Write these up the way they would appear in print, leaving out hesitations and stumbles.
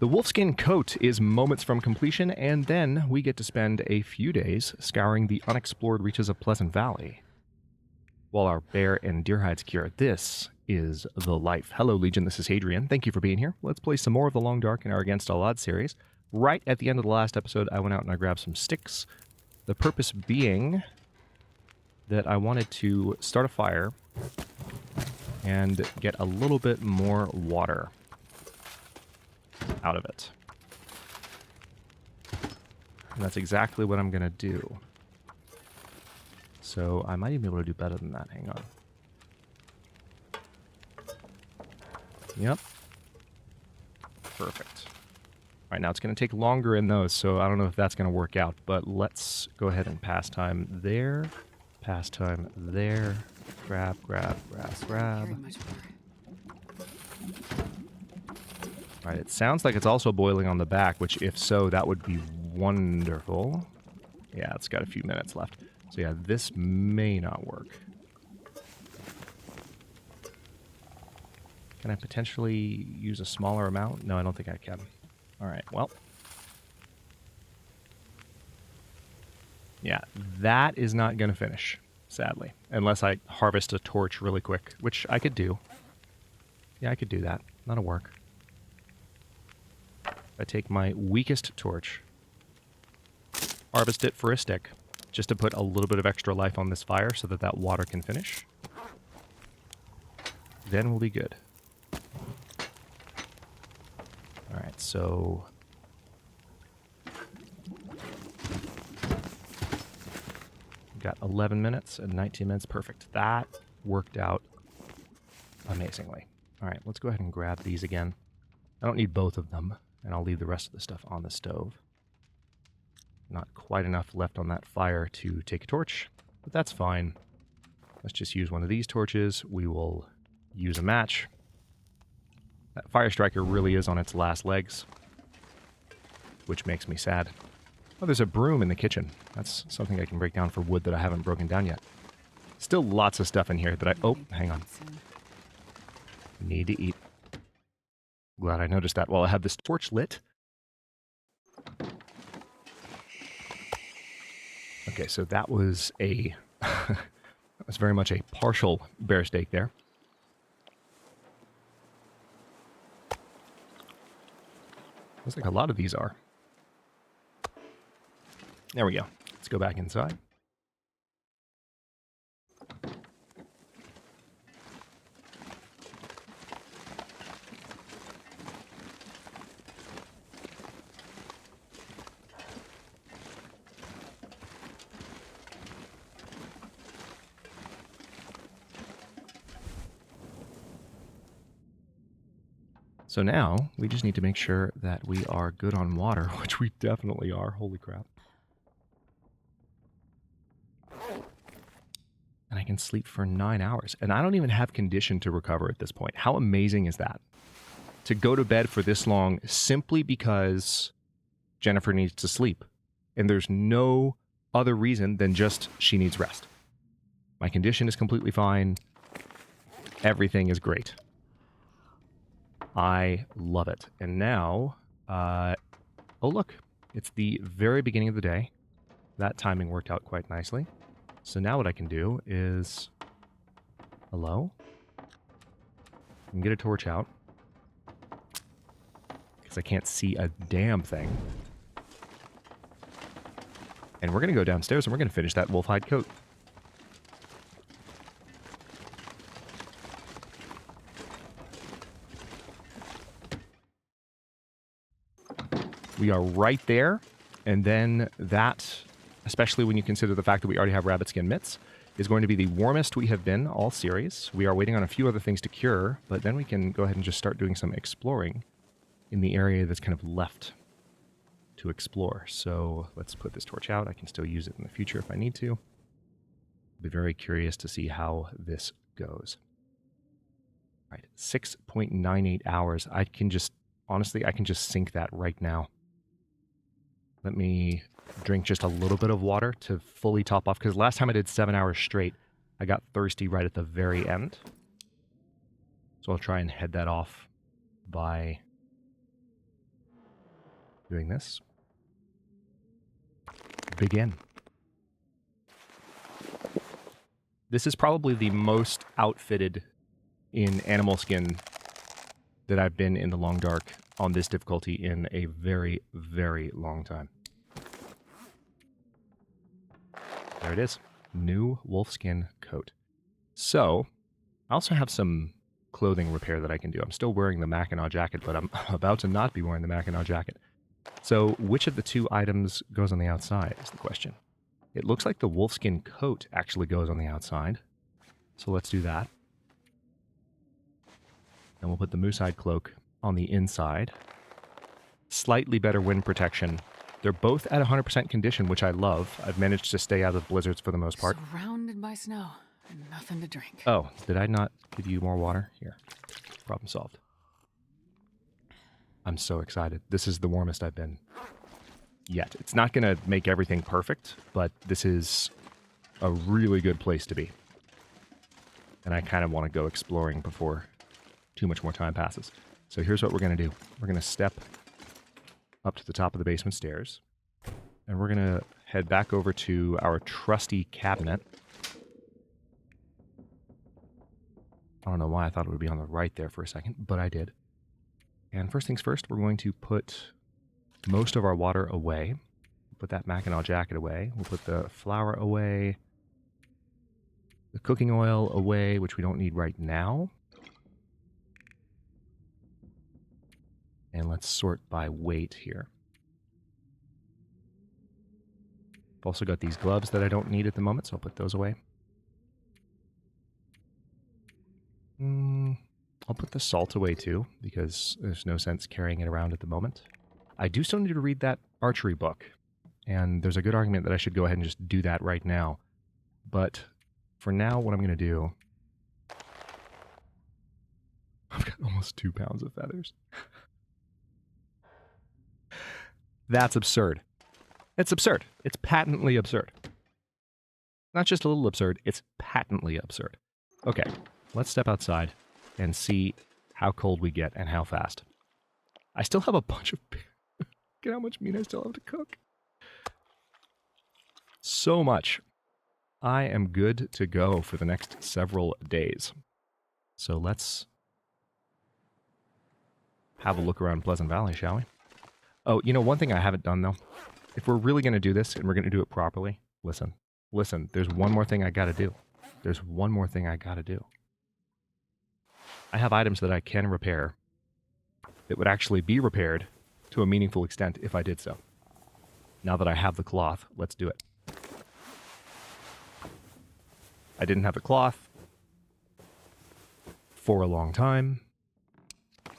The wolfskin coat is moments from completion, and then we get to spend a few days scouring the unexplored reaches of Pleasant Valley, while our bear and deer hides cure. This is the life. Hello, Legion. This is Hadrian. Thank you for being here. Let's play some more of the Long Dark in our Against All Odds series. Right at the end of the last episode, I went out and I grabbed some sticks. The purpose being that I wanted to start a fire and get a little bit more water out of it. And that's exactly what I'm going to do. So I might even be able to do better than that. Hang on. Yep. Perfect. All right, now it's going to take longer in those, so I don't know if that's going to work out, but let's go ahead and pass time there. Pass time there. Grab, grab, grab. All right, it sounds like it's also boiling on the back, which if so, that would be wonderful. Yeah, it's got a few minutes left. So yeah, this may not work. Can I potentially use a smaller amount? No, I don't think I can. All right, well. Yeah, that is not going to finish, sadly. Unless I harvest a torch really quick, which I could do. Yeah, I could do that. That'll work. I take my weakest torch, harvest it for a stick, just to put a little bit of extra life on this fire so that that water can finish. Then we'll be good. Alright, so... got 11 minutes and 19 minutes. Perfect. That worked out amazingly. Alright, let's go ahead and grab these again. I don't need both of them, and I'll leave the rest of the stuff on the stove. Not quite enough left on that fire to take a torch, but that's fine. Let's just use one of these torches. We will use a match. That fire striker really is on its last legs, which makes me sad. Oh, there's a broom in the kitchen. That's something I can break down for wood that I haven't broken down yet. Still lots of stuff in here that I... Oh, hang on. Need to eat. Glad I noticed that while I have this torch lit. Okay, so that was a... that was very much a partial bear steak there. Looks like a lot of these are. There we go. Let's go back inside. So now, we just need to make sure that we are good on water, which we definitely are. Holy crap. And I can sleep for 9 hours. And I don't even have condition to recover at this point. How amazing is that? To go to bed for this long simply because Jennifer needs to sleep. And there's no other reason than just she needs rest. My condition is completely fine. Everything is great. I love it. And now, oh look, it's the very beginning of the day. That timing worked out quite nicely. So now what I can do is, hello? I can get a torch out. Because I can't see a damn thing. And we're going to go downstairs and we're going to finish that wolf hide coat. We are right there, and then that, especially when you consider the fact that we already have rabbit skin mitts, is going to be the warmest we have been all series. We are waiting on a few other things to cure, but then we can go ahead and just start doing some exploring in the area that's kind of left to explore. So let's put this torch out. I can still use it in the future if I need to. I'll be very curious to see how this goes. All right, 6.98 hours. I can just, honestly, I can just sink that right now. Let me drink just a little bit of water to fully top off, because last time I did 7 hours straight, I got thirsty right at the very end. So I'll try and head that off by doing this. Begin. This is probably the most outfitted in animal skin that I've been in the Long Dark on this difficulty in a very, very long time. There it is. New wolfskin coat. So, I also have some clothing repair that I can do. I'm still wearing the Mackinaw jacket, but I'm about to not be wearing the Mackinaw jacket. So, which of the two items goes on the outside is the question. It looks like the wolfskin coat actually goes on the outside. So let's do that. And we'll put the moose hide cloak on the inside. Slightly better wind protection. They're both at 100% condition, which I love. I've managed to stay out of blizzards for the most part. Surrounded by snow and nothing to drink. Oh, did I not give you more water? Here. Problem solved. I'm so excited. This is the warmest I've been yet. It's not going to make everything perfect, but this is a really good place to be. And I kind of want to go exploring before too much more time passes. So here's what we're going to do. We're going to step up to the top of the basement stairs, and we're going to head back over to our trusty cabinet. I don't know why I thought it would be on the right there for a second, but I did. And first things first, we're going to put most of our water away. Put that Mackinaw jacket away. We'll put the flour away. The cooking oil away, which we don't need right now. And let's sort by weight here. I've also got these gloves that I don't need at the moment, so I'll put those away. I'll put the salt away too, because there's no sense carrying it around at the moment. I do still need to read that archery book, and there's a good argument that I should go ahead and just do that right now. But for now, what I'm going to do... I've got almost 2 pounds of feathers. That's absurd. It's absurd. It's patently absurd. Not just a little absurd, it's patently absurd. Okay, let's step outside and see how cold we get and how fast. I still have a bunch of... Look at how much meat I still have to cook. So much. I am good to go for the next several days. So let's have a look around Pleasant Valley, shall we? Oh, you know, one thing I haven't done, though. If we're really going to do this, and we're going to do it properly, listen, there's one more thing I got to do. There's one more thing I got to do. I have items that I can repair that would actually be repaired to a meaningful extent if I did so. Now that I have the cloth, let's do it. I didn't have the cloth for a long time.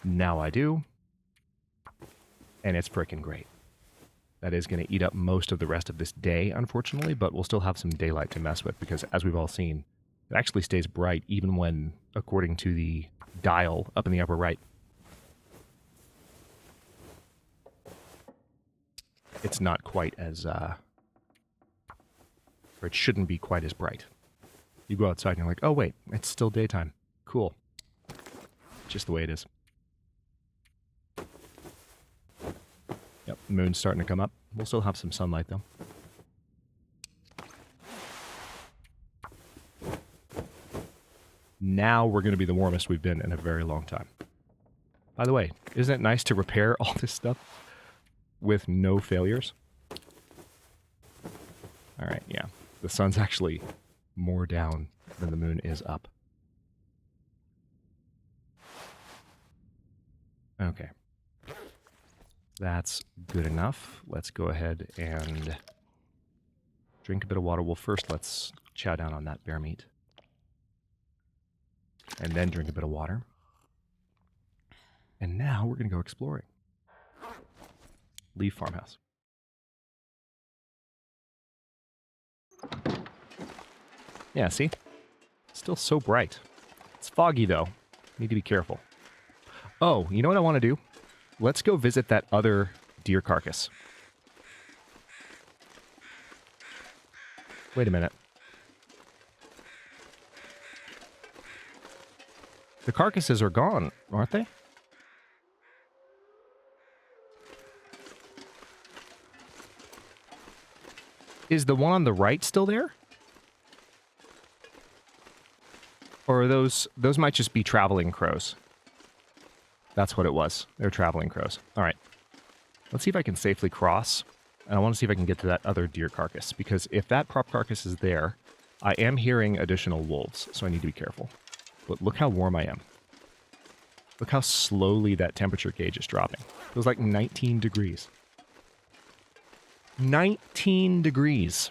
Now I do. And it's frickin' great. That is going to eat up most of the rest of this day, unfortunately, but we'll still have some daylight to mess with because, as we've all seen, it actually stays bright even when, according to the dial up in the upper right, it's not quite as, or it shouldn't be quite as bright. You go outside and you're like, oh wait, it's still daytime. Cool. Just the way it is. Yep, the moon's starting to come up. We'll still have some sunlight, though. Now we're going to be the warmest we've been in a very long time. By the way, isn't it nice to repair all this stuff with no failures? Alright, yeah. The sun's actually more down than the moon is up. Okay. That's good enough. Let's go ahead and drink a bit of water. Well, first let's chow down on that bear meat. And then drink a bit of water. And now we're going to go exploring. Leave farmhouse. Yeah, see? Still so bright. It's foggy, though. Need to be careful. Oh, you know what I want to do? Let's go visit that other deer carcass. Wait a minute. The carcasses are gone, aren't they? Is the one on the right still there? Or are those might just be traveling crows. That's what it was. They're traveling crows. All right. Let's see if I can safely cross. And I want to see if I can get to that other deer carcass. Because if that prop carcass is there, I am hearing additional wolves. So I need to be careful. But look how warm I am. Look how slowly that temperature gauge is dropping. It was like 19 degrees. 19 degrees.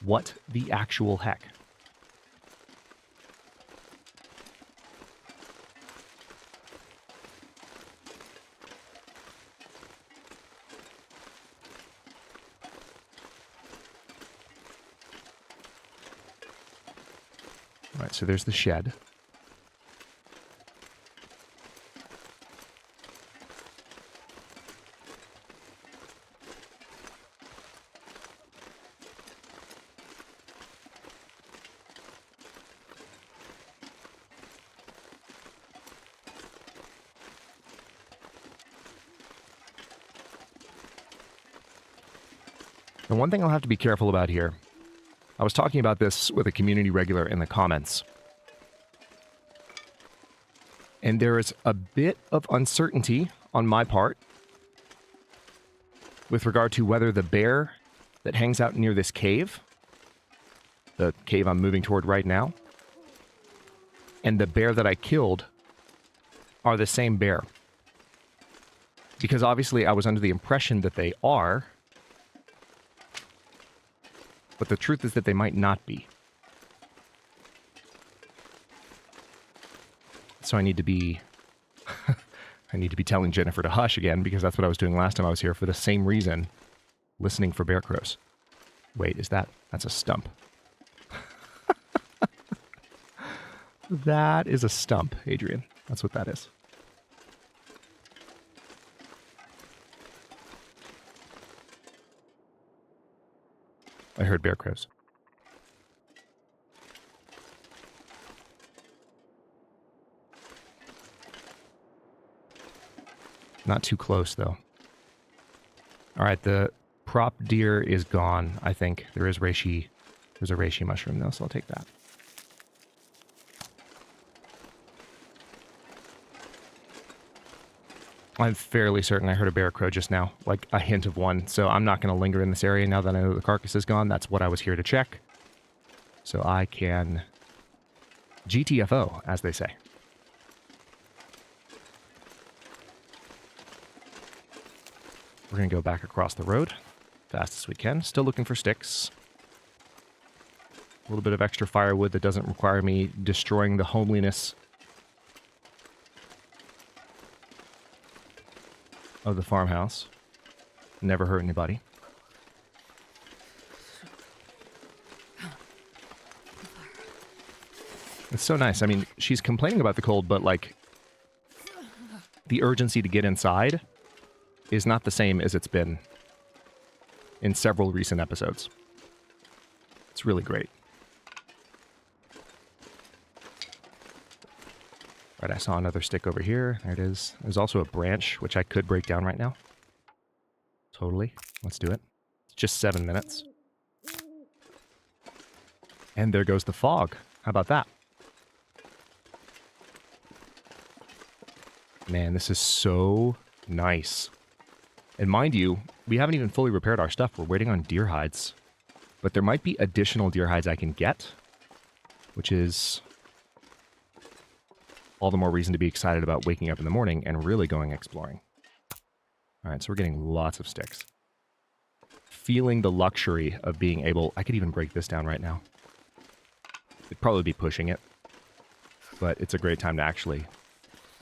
What the actual heck? All right, so there's the shed. The one thing I'll have to be careful about here, I was talking about this with a community regular in the comments, and there is a bit of uncertainty on my part with regard to whether the bear that hangs out near this cave, the cave I'm moving toward right now, and the bear that I killed are the same bear. Because obviously I was under the impression that they are, but the truth is that they might not be. So I need to be I need to be telling Jennifer to hush again, because that's what I was doing last time I was here for the same reason, listening for bear crows. Wait, that's a stump. That is a stump, Hadrian. That's what that is. I heard bear crows. Not too close, though. All right, the prop deer is gone, I think. There's a reishi mushroom, though, so I'll take that. I'm fairly certain I heard a bear crow just now, like a hint of one, so I'm not going to linger in this area now that I know the carcass is gone. That's what I was here to check. So I can GTFO, as they say. We're going to go back across the road, fast as we can. Still looking for sticks. A little bit of extra firewood that doesn't require me destroying the homeliness of the farmhouse. Never hurt anybody. It's so nice. I mean, she's complaining about the cold, but like the urgency to get inside is not the same as it's been in several recent episodes. It's really great. Right, I saw another stick over here. There it is. There's also a branch, which I could break down right now. Totally. Let's do it. It's just 7 minutes. And there goes the fog. How about that? Man, this is so nice. And mind you, we haven't even fully repaired our stuff. We're waiting on deer hides. But there might be additional deer hides I can get, which is all the more reason to be excited about waking up in the morning and really going exploring. All right, so we're getting lots of sticks. Feeling the luxury of being able... I could even break this down right now. It'd probably be pushing it, but it's a great time to actually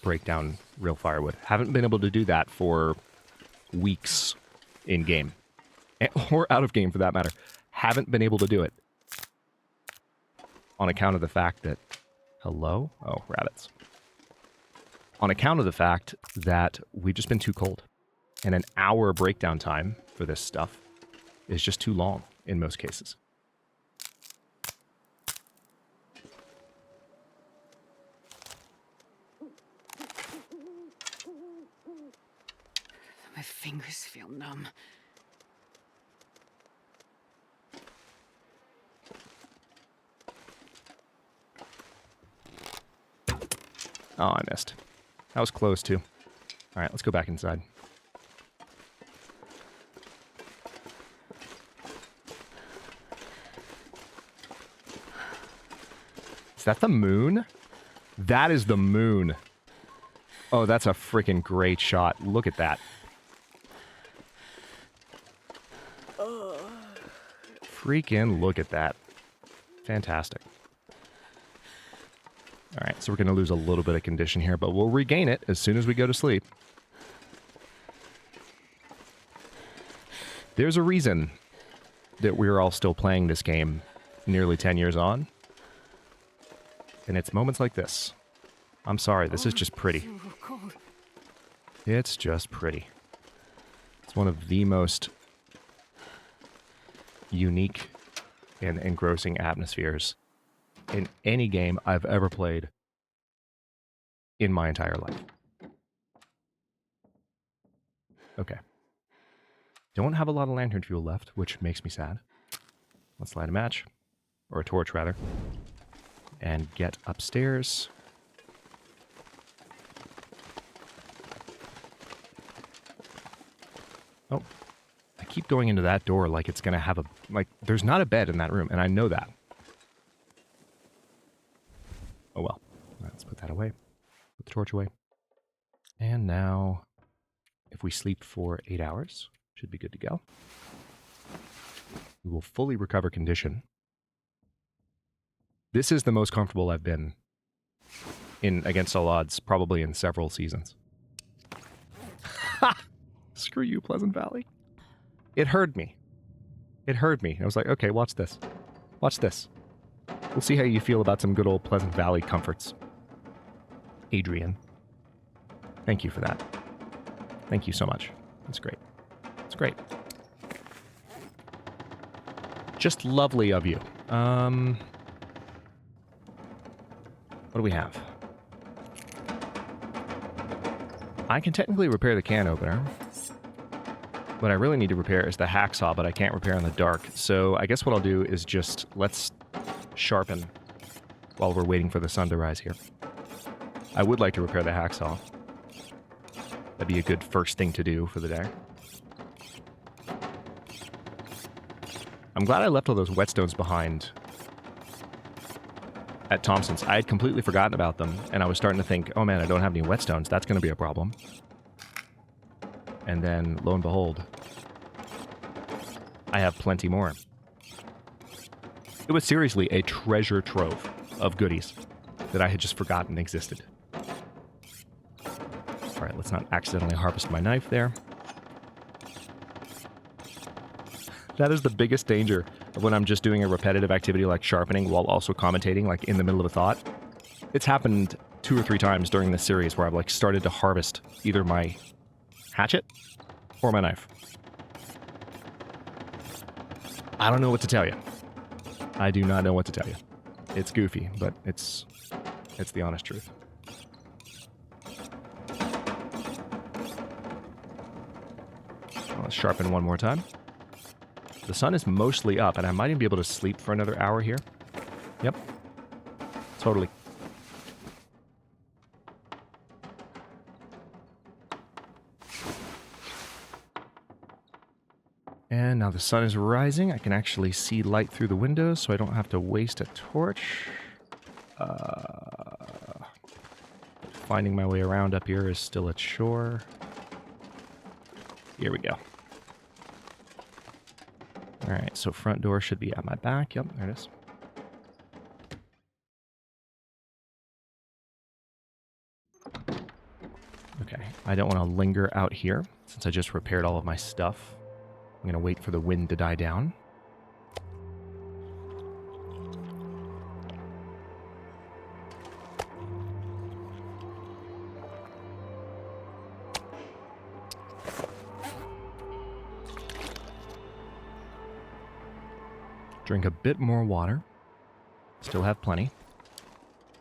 break down real firewood. Haven't been able to do that for weeks in-game. Or out of game, for that matter. Haven't been able to do it. On account of the fact that... Hello? Oh, rabbits. On account of the fact that we've just been too cold. And an hour breakdown time for this stuff is just too long in most cases. My fingers feel numb. Oh, I missed. That was close, too. All right, let's go back inside. Is that the moon? That is the moon. Oh, that's a freaking great shot. Look at that. Freaking look at that. Fantastic. All right, so we're going to lose a little bit of condition here, but we'll regain it as soon as we go to sleep. There's a reason that we're all still playing this game nearly 10 years on. And it's moments like this. I'm sorry, this is just pretty. It's just pretty. It's one of the most unique and engrossing atmospheres in any game I've ever played in my entire life. Okay. Don't have a lot of lantern fuel left, which makes me sad. Let's light a match. Or a torch, rather. And get upstairs. Oh. I keep going into that door like it's going to have a... Like, there's not a bed in that room, and I know that. Oh well. Let's put that away. Put the torch away. And now, if we sleep for 8 hours, should be good to go. We will fully recover condition. This is the most comfortable I've been in against all odds, probably in several seasons. Ha! Screw you, Pleasant Valley. It heard me. It heard me. I was like, okay, watch this. Watch this. We'll see how you feel about some good old Pleasant Valley comforts. Hadrian. Thank you for that. Thank you so much. That's great. It's great. Just lovely of you. What do we have? I can technically repair the can opener. What I really need to repair is the hacksaw, but I can't repair in the dark. So I guess what I'll do is just let's sharpen while we're waiting for the sun to rise here. I would like to repair the hacksaw. That'd be a good first thing to do for the day. I'm glad I left all those whetstones behind at Thompson's. I had completely forgotten about them, and I was starting to think, oh man, I don't have any whetstones. That's going to be a problem. And then, lo and behold, I have plenty more. It was seriously a treasure trove of goodies that I had just forgotten existed. All right, let's not accidentally harvest my knife there. That is the biggest danger of when I'm just doing a repetitive activity like sharpening while also commentating, like in the middle of a thought. It's happened 2 or 3 times during this series where I've like started to harvest either my hatchet or my knife. I don't know what to tell you. I do not know what to tell you. It's goofy, but it's the honest truth. Let's sharpen one more time. The sun is mostly up, and I might even be able to sleep for another hour here. Yep. Totally. And now the sun is rising. I can actually see light through the windows, so I don't have to waste a torch. Finding my way around up here is still a chore. Here we go. Alright, so front door should be at my back. Yep, there it is. Okay, I don't want to linger out here since I just repaired all of my stuff. I'm going to wait for the wind to die down. Drink a bit more water. Still have plenty.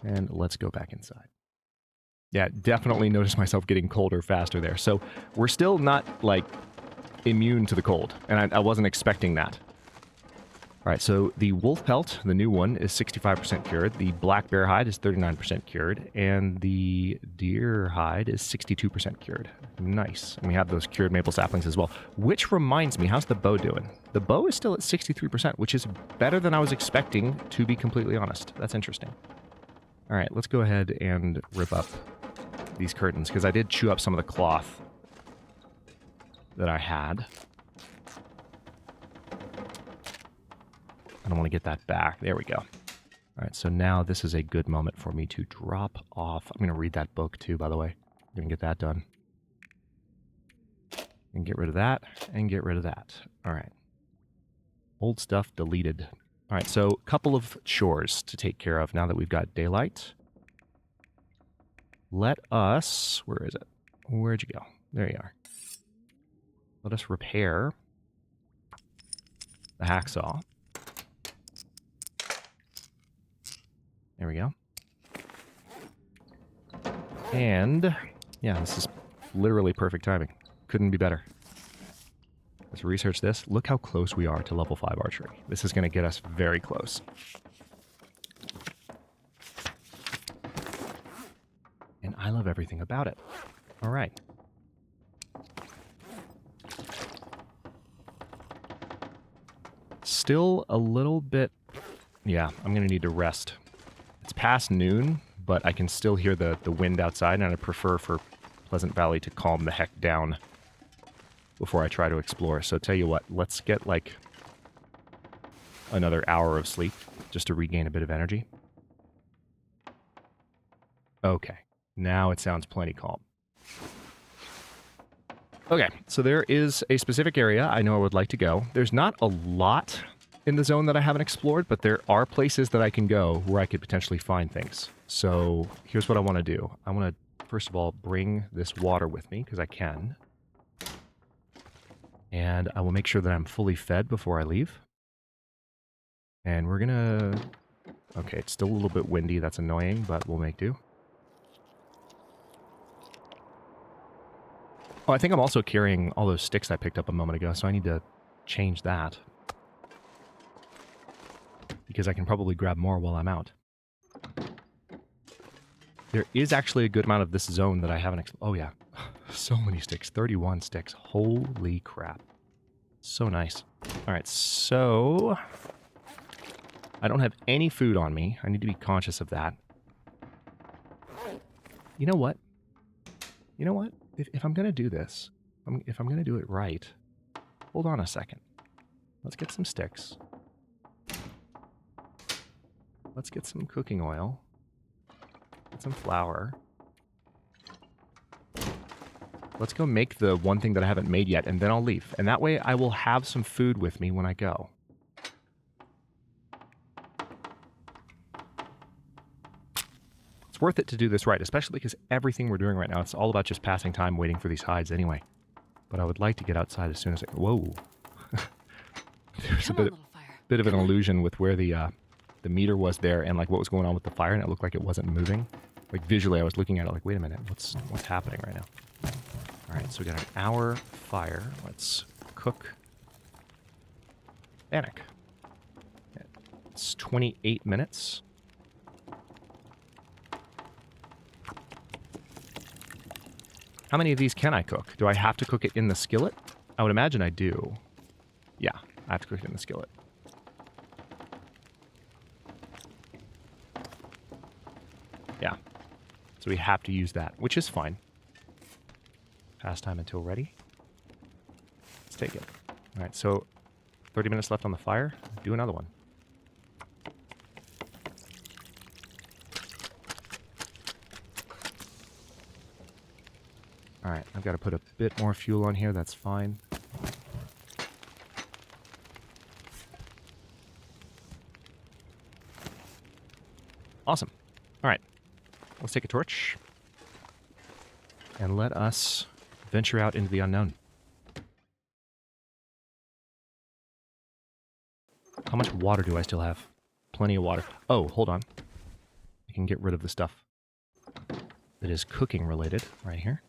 And let's go back inside. Yeah, definitely noticed myself getting colder faster there. So we're still not, like, immune to the cold, and I wasn't expecting that. All right, so the wolf pelt, the new one, is 65% cured. The black bear hide is 39% cured, and the deer hide is 62% cured. Nice. And we have those cured maple saplings as well. Which reminds me, how's the bow doing? The bow is still at 63%, which is better than I was expecting, to be completely honest. That's interesting. All right, let's go ahead and rip up these curtains, because I did chew up some of the cloth that I had. I don't want to get that back. There we go. All right, so now this is a good moment for me to drop off. I'm going to read that book too, by the way. I'm going to get that done. And get rid of that, and get rid of that. All right. Old stuff deleted. All right, so a couple of chores to take care of now that we've got daylight. Let us... Where is it? Where'd you go? There you are. Let us repair the hacksaw. There we go. And, yeah, this is literally perfect timing. Couldn't be better. Let's research this. Look how close we are to level 5 archery. This is going to get us very close. And I love everything about it. All right. Still a little bit... Yeah, I'm going to need to rest. It's past noon, but I can still hear the wind outside, and I prefer for Pleasant Valley to calm the heck down before I try to explore. So tell you what, let's get like another hour of sleep just to regain a bit of energy. Okay, now it sounds plenty calm. Okay, so there is a specific area I know I would like to go. There's not a lot in the zone that I haven't explored, but there are places that I can go where I could potentially find things. So here's what I want to do. I want to, first of all, bring this water with me, because I can. And I will make sure that I'm fully fed before I leave. And we're gonna... Okay, it's still a little bit windy, that's annoying, but we'll make do. Oh, I think I'm also carrying all those sticks I picked up a moment ago, so I need to change that. Because I can probably grab more while I'm out. There is actually a good amount of this zone that I haven't... Oh, yeah. So many sticks. 31 sticks. Holy crap. So nice. Alright, so... I don't have any food on me. I need to be conscious of that. You know what? You know what? If I'm going to do this, if I'm going to do it right, hold on a second. Let's get some sticks. Let's get some cooking oil. Get some flour. Let's go make the one thing that I haven't made yet, and then I'll leave. And that way I will have some food with me when I go. It's worth it to do this right, especially because everything we're doing right now, it's all about just passing time waiting for these hides anyway. But I would like to get outside as soon as I... Whoa. There's a bit of an illusion with where the meter was there and like what was going on with the fire, and it looked like it wasn't moving. Like visually I was looking at it like, wait a minute, what's happening right now? Alright, so we got an hour fire. Let's cook bannock. It's 28 minutes. How many of these can I cook? Do I have to cook it in the skillet? I would imagine I do. Yeah, I have to cook it in the skillet. Yeah. So we have to use that, which is fine. Past time until ready. Let's take it. Alright, so 30 minutes left on the fire. Do another one. Alright, I've got to put a bit more fuel on here, that's fine. Awesome. Alright, let's take a torch. And let us venture out into the unknown. How much water do I still have? Plenty of water. Oh, hold on. I can get rid of the stuff that is cooking related right here.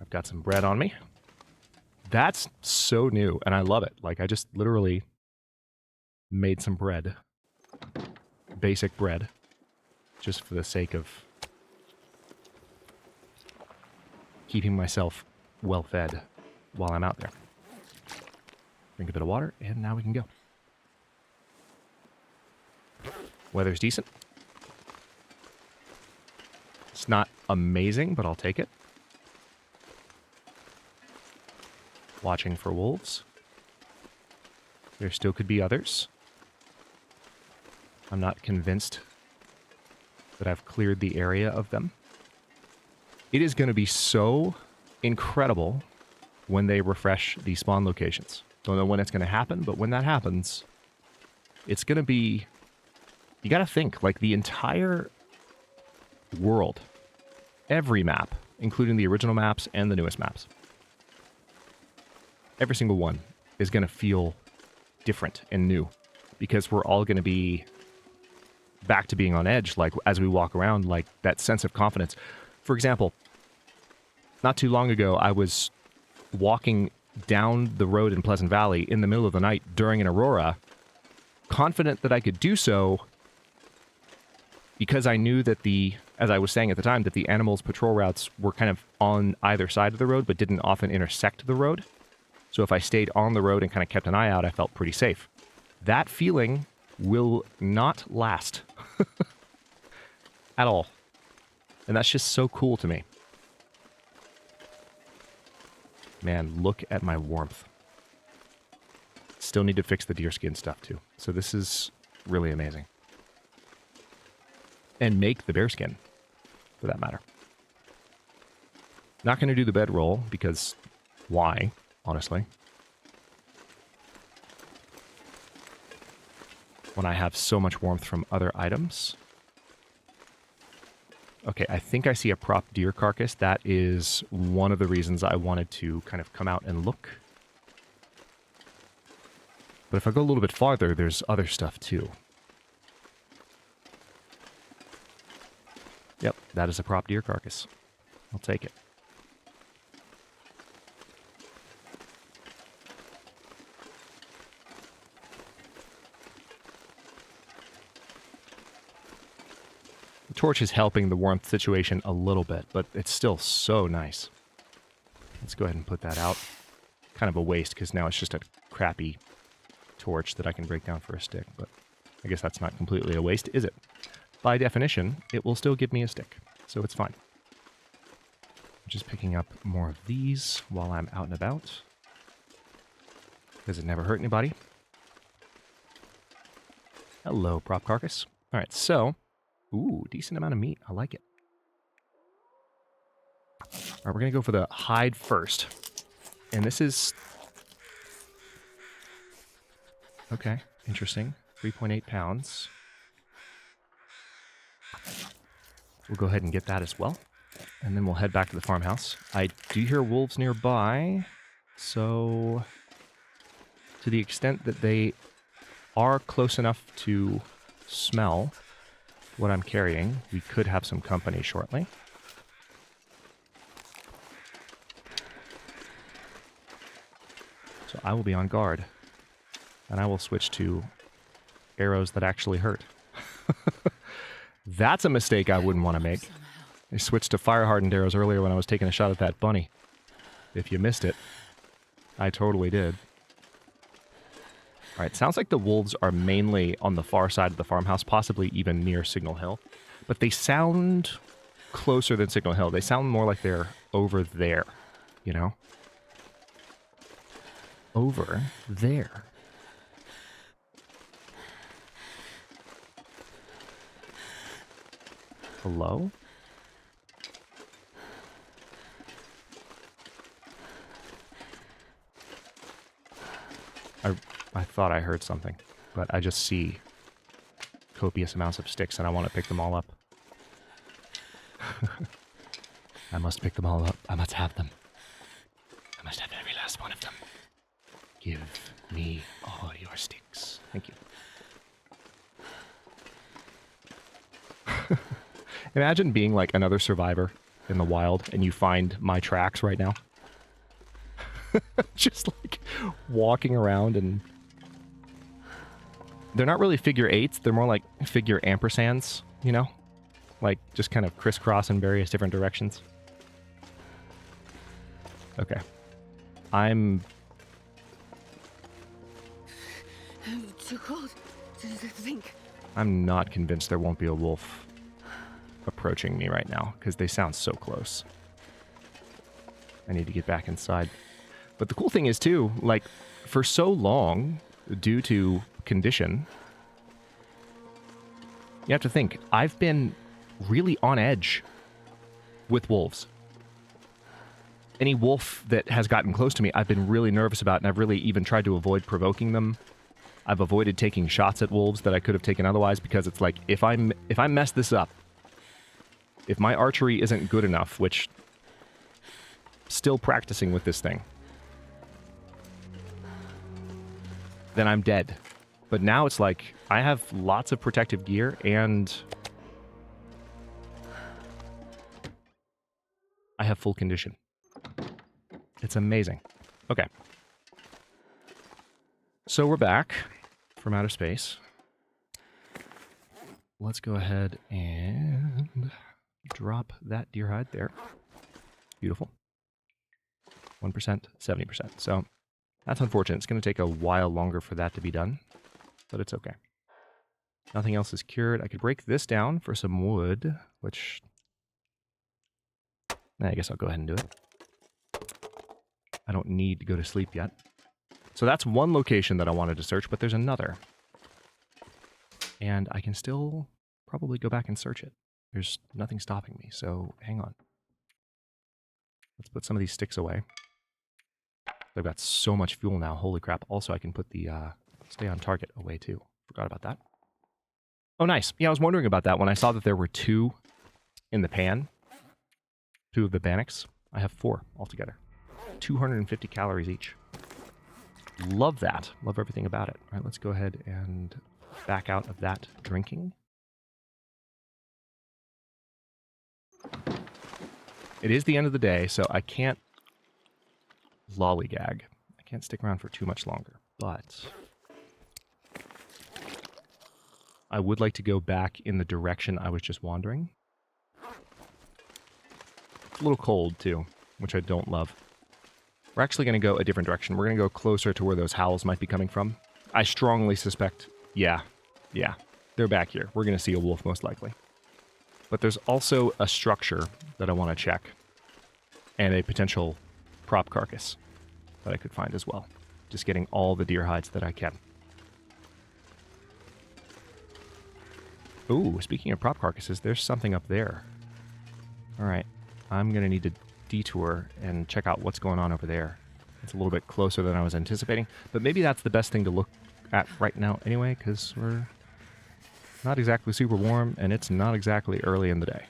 I've got some bread on me. That's so new, and I love it. Like, I just literally made some bread. Basic bread. Just for the sake of keeping myself well fed while I'm out there. Drink a bit of water, and now we can go. Weather's decent. It's not amazing, but I'll take it. Watching for wolves. There still could be others. I'm not convinced that I've cleared the area of them. It is going to be so incredible when they refresh the spawn locations. Don't know when it's going to happen, but when that happens, it's going to be... You got to think, like, the entire world, every map, including the original maps and the newest maps, every single one is going to feel different and new, because we're all going to be back to being on edge, like, as we walk around, like, that sense of confidence. For example, not too long ago, I was walking down the road in Pleasant Valley in the middle of the night during an aurora, confident that I could do so because I knew that as I was saying at the time, that the animals' patrol routes were kind of on either side of the road, but didn't often intersect the road. So if I stayed on the road and kind of kept an eye out, I felt pretty safe. That feeling will not last at all. And that's just so cool to me. Man, look at my warmth. Still need to fix the deerskin stuff too. So this is really amazing. And make the bearskin, for that matter. Not going to do the bedroll, because why, honestly? When I have so much warmth from other items. Okay, I think I see a prop deer carcass. That is one of the reasons I wanted to kind of come out and look. But if I go a little bit farther, there's other stuff too. Yep, that is a prop deer carcass. I'll take it. The torch is helping the warmth situation a little bit, but it's still so nice. Let's go ahead and put that out. Kind of a waste, because now it's just a crappy torch that I can break down for a stick, but I guess that's not completely a waste, is it? By definition, it will still give me a stick, so it's fine. I'm just picking up more of these while I'm out and about, because it never hurt anybody. Hello, prop carcass. All right, so, ooh, decent amount of meat. I like it. All right, we're going to go for the hide first. And this is... Okay, interesting. 3.8 pounds. We'll go ahead and get that as well. And then we'll head back to the farmhouse. I do hear wolves nearby. So, to the extent that they are close enough to smell what I'm carrying, we could have some company shortly. So I will be on guard. And I will switch to arrows that actually hurt. That's a mistake I wouldn't want to make. I switched to fire-hardened arrows earlier when I was taking a shot at that bunny. If you missed it, I totally did. Alright, sounds like the wolves are mainly on the far side of the farmhouse, possibly even near Signal Hill. But they sound closer than Signal Hill. They sound more like they're over there, you know? Over there. Hello? I thought I heard something, but I just see copious amounts of sticks and I want to pick them all up. I must pick them all up. I must have them. I must have every last one of them. Give me all your sticks. Thank you. Imagine being like another survivor in the wild and you find my tracks right now. Just like walking around, and they're not really figure eights, they're more like figure ampersands, you know? Like just kind of crisscross in various different directions. Okay. I'm too cold to think. I'm not convinced there won't be a wolf approaching me right now, because they sound so close. I need to get back inside. But the cool thing is, too, like, for so long, due to condition, you have to think, I've been really on edge with wolves. Any wolf that has gotten close to me, I've been really nervous about, and I've really even tried to avoid provoking them. I've avoided taking shots at wolves that I could have taken otherwise, because it's like, if I mess this up, if my archery isn't good enough, which, still practicing with this thing, then I'm dead. But now it's like, I have lots of protective gear, and I have full condition. It's amazing. Okay. So we're back from outer space. Let's go ahead and drop that deer hide there. Beautiful. 1%, 70%. So that's unfortunate. It's going to take a while longer for that to be done, but it's okay. Nothing else is cured. I could break this down for some wood, which I guess I'll go ahead and do it. I don't need to go to sleep yet. So that's one location that I wanted to search, but there's another. And I can still probably go back and search it. There's nothing stopping me, so hang on. Let's put some of these sticks away. I've got so much fuel now, holy crap. Also, I can put the stay on target away too. Forgot about that. Oh, nice. Yeah, I was wondering about that when I saw that there were 2 in the pan. 2 of the Bannocks. I have 4 altogether. 250 calories each. Love that. Love everything about it. All right, let's go ahead and back out of that drinking. It is the end of the day, so I can't lollygag. I can't stick around for too much longer, but I would like to go back in the direction I was just wandering. It's a little cold, too, which I don't love. We're actually going to go a different direction. We're going to go closer to where those howls might be coming from. I strongly suspect, yeah, they're back here. We're going to see a wolf, most likely. But there's also a structure that I want to check, and a potential prop carcass that I could find as well. Just getting all the deer hides that I can. Ooh, speaking of prop carcasses, there's something up there. Alright, I'm going to need to detour and check out what's going on over there. It's a little bit closer than I was anticipating, but maybe that's the best thing to look at right now anyway, because we're not exactly super warm, and it's not exactly early in the day.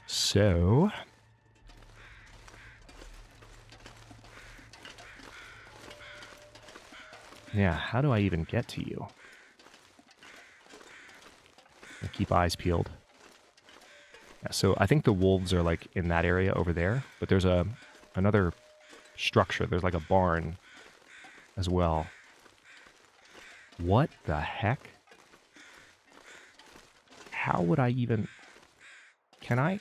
So yeah, how do I even get to you? I'll keep eyes peeled. Yeah, so I think the wolves are like in that area over there, but there's another structure. There's like a barn as well. What the heck? How would I even... Can I?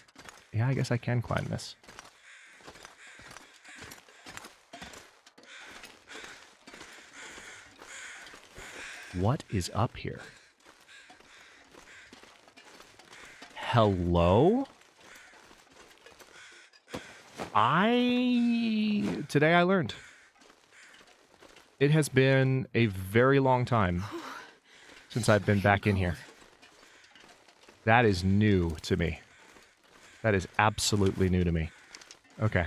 Yeah, I guess I can climb this. What is up here? Hello? Today I learned. It has been a very long time since I've been back in here. That is new to me. That is absolutely new to me. Okay.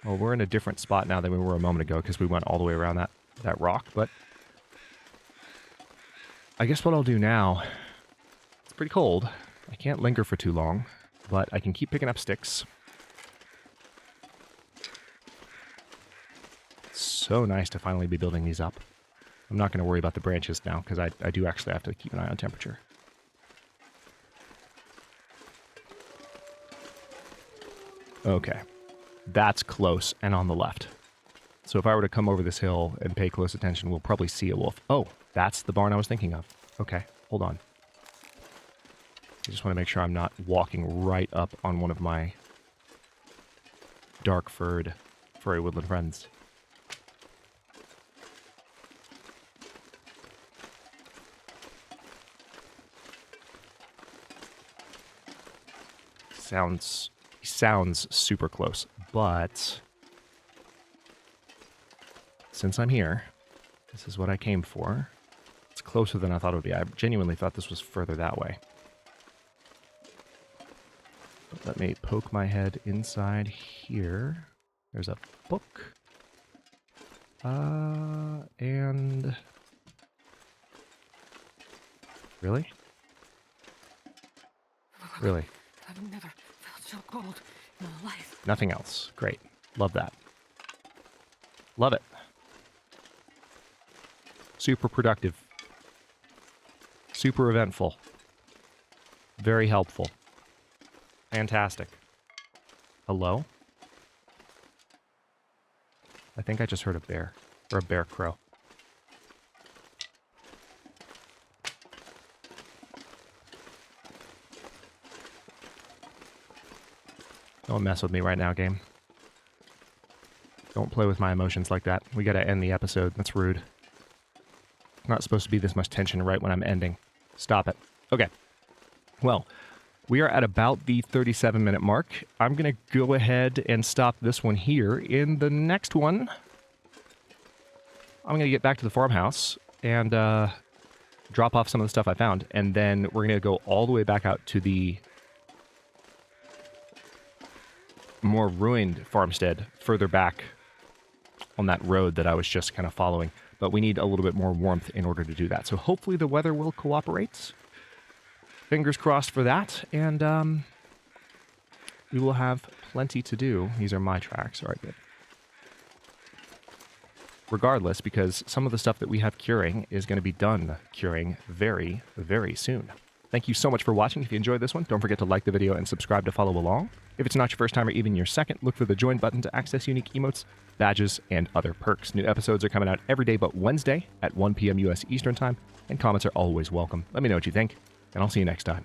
Well, we're in a different spot now than we were a moment ago because we went all the way around that rock, but I guess what I'll do now, it's pretty cold. I can't linger for too long, but I can keep picking up sticks. So nice to finally be building these up. I'm not going to worry about the branches now, because I do actually have to keep an eye on temperature. Okay. That's close and on the left. So if I were to come over this hill and pay close attention, we'll probably see a wolf. Oh, that's the barn I was thinking of. Okay, hold on. I just want to make sure I'm not walking right up on one of my dark-furred furry woodland friends. Sounds super close, but since I'm here, this is what I came for. It's closer than I thought it would be. I genuinely thought this was further that way. But let me poke my head inside here. There's a book. And... Really? Really? I've never felt so cold in my life. Nothing else. Great. Love that. Love it. Super productive. Super eventful. Very helpful. Fantastic. Hello? I think I just heard a bear. Or a bear crow. Don't mess with me right now, game. Don't play with my emotions like that. We gotta end the episode. That's rude. Not supposed to be this much tension right when I'm ending. Stop it. Okay. Well, we are at about the 37-minute mark. I'm gonna go ahead and stop this one here. In the next one, I'm gonna get back to the farmhouse and drop off some of the stuff I found. And then we're gonna go all the way back out to the more ruined farmstead further back on that road that I was just kind of following. But we need a little bit more warmth in order to do that. So hopefully the weather will cooperate. Fingers crossed for that. And we will have plenty to do. These are my tracks. All right, good. Regardless, because some of the stuff that we have curing is going to be done curing very, very soon. Thank you so much for watching. If you enjoyed this one, don't forget to like the video and subscribe to follow along. If it's not your first time or even your second, look for the join button to access unique emotes, badges, and other perks. New episodes are coming out every day but Wednesday at 1 p.m. U.S. Eastern Time, and comments are always welcome. Let me know what you think, and I'll see you next time.